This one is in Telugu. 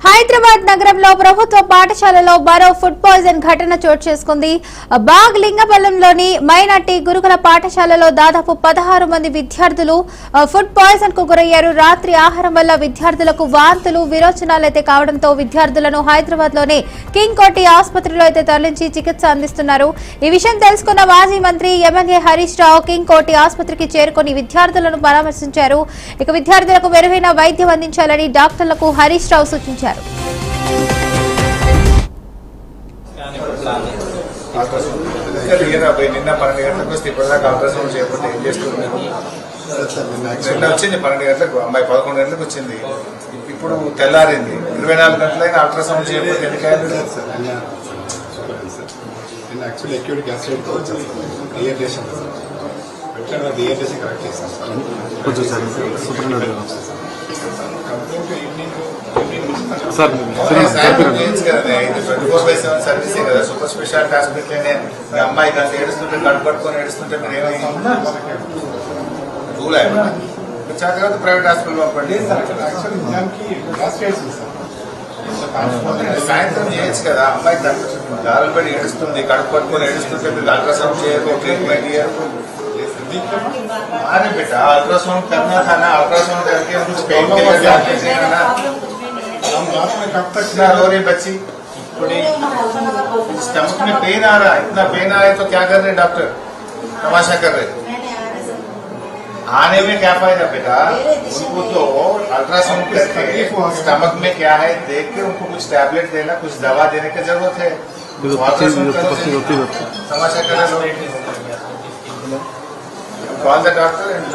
హైదరాబాద్ నగరంలో ప్రభుత్వ పాఠశాలలో మరో ఫుడ్ పాయిజన్ ఘటన చోటు చేసుకుంది. బాగ్ లింగబల్లంలోని మైనార్టీ గురుకుల పాఠశాలలో దాదాపు 16 మంది విద్యార్థులు ఫుడ్ పాయిజన్ కు గురయ్యారు. రాత్రి ఆహారం వల్ల విద్యార్థులకు వాంతులు విరోచనాలు అయితే కావడంతో విద్యార్థులను హైదరాబాద్ లోని కింగ్ కోటి ఆసుపత్రిలో అయితే తరలించి చికిత్స అందిస్తున్నారు. ఈ విషయం తెలుసుకున్న మాజీ మంత్రి ఎమ్మెల్యే హరీష్ రావు కింగ్ కోటి ఆసుపత్రికి చేరుకుని విద్యార్థులను పరామర్శించారు. ఇక విద్యార్థులకు మెరుగైన వైద్యం అందించాలని డాక్టర్లకు హరీష్ రావు సూచించారు. నిన్న 12 గంటలకు వస్తే ఇప్పటిదాకా అల్ట్రాసౌండ్ చేయకపోతే ఏం చేస్తున్నారు? నిన్న వచ్చింది 12 గంటలకు, అమ్మాయి 11 గంటలకు వచ్చింది. ఇప్పుడు తెల్లారింది, 24 గంటలైనా అల్ట్రాసౌండ్ చేయకపోతే ఎందుకైనా సర్వీసే కదా, సూపర్ స్పెషాలిటీ హాస్పిటల్. అమ్మాయి దాన్ని ఏడుస్తుంటే కడుపు పట్టుకొని ఏడుస్తుంటే మీరు ఏమైనా రూల్ అయినా తర్వాత ప్రైవేట్ హాస్పిటల్ పంపండి. సాయంత్రం చేయొచ్చు కదా. అమ్మాయి దారులు పడి ఏడుస్తుంది, కడుపు పట్టుకొని ఏడుస్తుంటే మీరు అల్ట్రాసౌండ్ చేయరు, ట్రీట్మెంట్ చేయరు. अरे बेटा अल्ट्रासाउंड करना था ना, अल्ट्रासाउंड करके कुछ पेन किलर जाके देना। हम रात में कब तक रो रही बच्ची? थोड़ी स्टमक में पेन आ रहा है, इतना पेन आ रहा है तो क्या कर रहे डॉक्टर? तमाशा कर रहे। आने में क्या फायदा बेटा? उनको तो अल्ट्रासाउंड करके स्टमक में क्या है देख के उनको कुछ टैबलेट देना, कुछ दवा देने की जरूरत है। तमाशा कर रहे। Call the doctor and